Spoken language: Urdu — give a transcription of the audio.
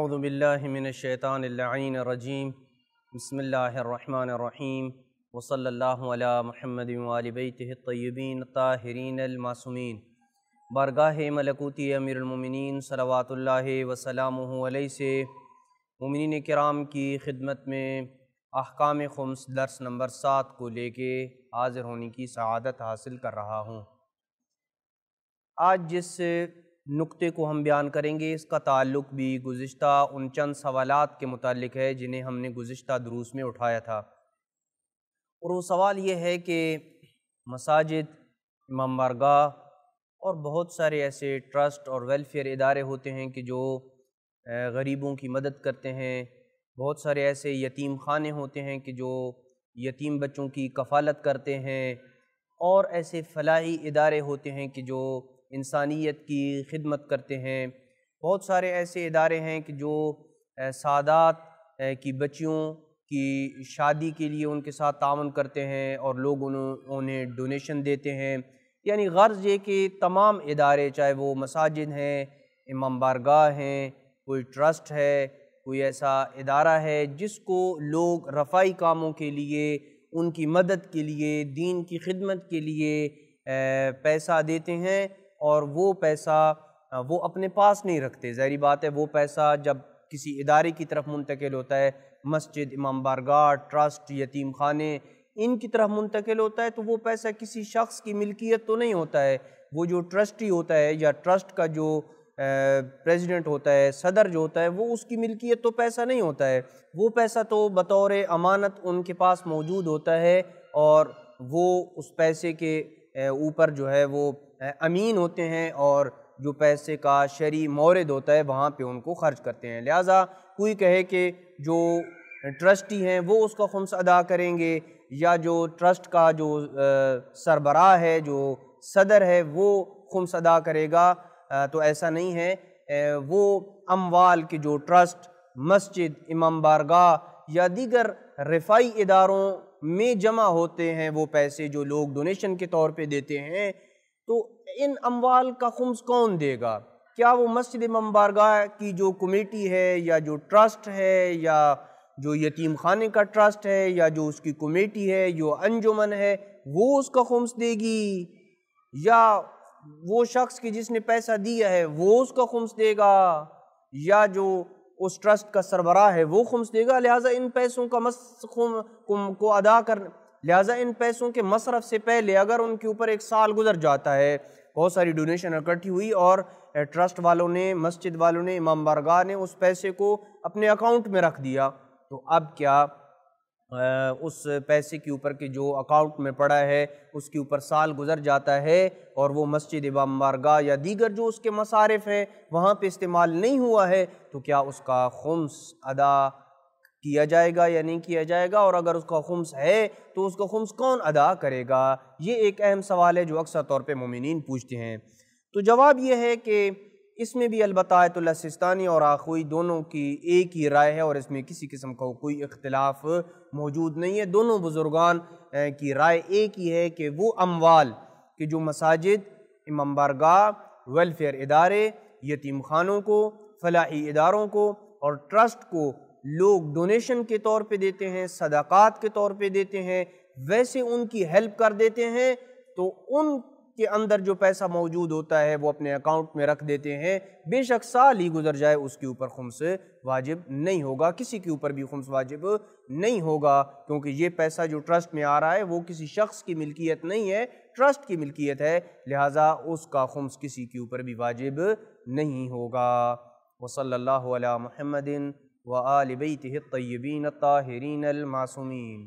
اعوذ باللہ من الشیطان اللعین الرجیم بسم اللہ الرحمن الرحیم وصلی اللہ علی محمد وآل بیتہ الطیبین الطاہرین المعصومین۔ بارگاہ ملکوتی امیر المومنین صلوات اللہ وسلامہ علیہ سے مومنین کرام کی خدمت میں احکام خمس درس نمبر 7 کو لے کے حاضر ہونے کی سعادت حاصل کر رہا ہوں۔ آج جس نقطے کو ہم بیان کریں گے اس کا تعلق بھی گزشتہ ان چند سوالات کے متعلق ہے جنہیں ہم نے گزشتہ دروس میں اٹھایا تھا، اور وہ سوال یہ ہے کہ مساجد، امام بارگاہ اور بہت سارے ایسے ٹرسٹ اور ویلفیئر ادارے ہوتے ہیں کہ جو غریبوں کی مدد کرتے ہیں، بہت سارے ایسے یتیم خانے ہوتے ہیں کہ جو یتیم بچوں کی کفالت کرتے ہیں، اور ایسے فلاحی ادارے ہوتے ہیں کہ جو انسانیت کی خدمت کرتے ہیں، بہت سارے ایسے ادارے ہیں کہ جو سادات کی بچیوں کی شادی کے لیے ان کے ساتھ تعاون کرتے ہیں اور لوگ انہیں ڈونیشن دیتے ہیں۔ یعنی غرض یہ کہ تمام ادارے، چاہے وہ مساجد ہیں، امام بارگاہ ہیں، کوئی ٹرسٹ ہے، کوئی ایسا ادارہ ہے جس کو لوگ رفائی کاموں کے لیے، ان کی مدد کے لیے، دین کی خدمت کے لیے پیسہ دیتے ہیں، اور وہ پیسہ وہ اپنے پاس نہیں رکھتے۔ ظاہری بات ہے وہ پیسہ جب کسی ادارے کی طرف منتقل ہوتا ہے، مسجد، امام بارگاہ، ٹرسٹ، یتیم خانے، ان کی طرف منتقل ہوتا ہے، تو وہ پیسہ کسی شخص کی ملکیت تو نہیں ہوتا ہے۔ وہ جو ٹرسٹی ہوتا ہے یا ٹرسٹ کا جو پریزیڈنٹ ہوتا ہے، صدر جو ہوتا ہے، وہ اس کی ملکیت تو پیسہ نہیں ہوتا ہے۔ وہ پیسہ تو بطور امانت ان کے پاس موجود ہوتا ہے، اور وہ اس پیسے کے اوپر جو ہے وہ امین ہوتے ہیں، اور جو پیسے کا شرعی مورد ہوتا ہے وہاں پہ ان کو خرچ کرتے ہیں۔ لہٰذا کوئی کہے کہ جو ٹرسٹی ہیں وہ اس کا خمس ادا کریں گے، یا جو ٹرسٹ کا جو سربراہ ہے، جو صدر ہے، وہ خمس ادا کرے گا، تو ایسا نہیں ہے۔ وہ اموال کے جو ٹرسٹ، مسجد، امام بارگاہ یا دیگر رفائی اداروں میں جمع ہوتے ہیں، وہ پیسے جو لوگ ڈونیشن کے طور پہ دیتے ہیں، تو ان اموال کا خمس کون دے گا؟ کیا وہ مسجد امام بارگاہ کی جو کمیٹی ہے، یا جو ٹرسٹ ہے، یا جو یتیم خانے کا ٹرسٹ ہے، یا جو اس کی کمیٹی ہے، جو انجمن ہے، وہ اس کا خمس دے گی؟ یا وہ شخص کی جس نے پیسہ دیا ہے وہ اس کا خمس دے گا؟ یا جو اس ٹرسٹ کا سربراہ ہے وہ خمس دے گا؟ لہٰذا ان پیسوں کا کو ادا لہٰذا ان پیسوں کے مصرف سے پہلے اگر ان کے اوپر ایک سال گزر جاتا ہے، بہت ساری ڈونیشن اکٹھی ہوئی اور ٹرسٹ والوں نے، مسجد والوں نے، امام بارگاہ نے اس پیسے کو اپنے اکاؤنٹ میں رکھ دیا، تو اب کیا اس پیسے کے اوپر کے جو اکاؤنٹ میں پڑا ہے اس کے اوپر سال گزر جاتا ہے اور وہ مسجد، امام بارگاہ یا دیگر جو اس کے مصارف ہیں وہاں پہ استعمال نہیں ہوا ہے، تو کیا اس کا خمس ادا کیا جائے گا یا نہیں کیا جائے گا؟ اور اگر اس کا خمس ہے تو اس کا خمس کون ادا کرے گا؟ یہ ایک اہم سوال ہے جو اکثر طور پہ مومنین پوچھتے ہیں۔ تو جواب یہ ہے کہ اس میں بھی البتہ آیت اللہ سستانی اور آخوئی دونوں کی ایک ہی رائے ہے، اور اس میں کسی قسم کا کوئی اختلاف موجود نہیں ہے۔ دونوں بزرگان کی رائے ایک ہی ہے کہ وہ اموال کہ جو مساجد، امام بارگاہ، ویلفیئر ادارے، یتیم خانوں کو، فلاحی اداروں کو اور ٹرسٹ کو لوگ ڈونیشن کے طور پہ دیتے ہیں، صدقات کے طور پہ دیتے ہیں، ویسے ان کی ہیلپ کر دیتے ہیں، تو ان کے اندر جو پیسہ موجود ہوتا ہے وہ اپنے اکاؤنٹ میں رکھ دیتے ہیں، بے شک سال ہی گزر جائے اس کے اوپر خمس واجب نہیں ہوگا، کسی کے اوپر بھی خمس واجب نہیں ہوگا، کیونکہ یہ پیسہ جو ٹرسٹ میں آ رہا ہے وہ کسی شخص کی ملکیت نہیں ہے، ٹرسٹ کی ملکیت ہے، لہٰذا اس کا خمس کسی کے اوپر بھی واجب نہیں ہوگا۔ وصلی اللہ علی محمد وآل بیتہ الطیبین الطاہرین المعصومین۔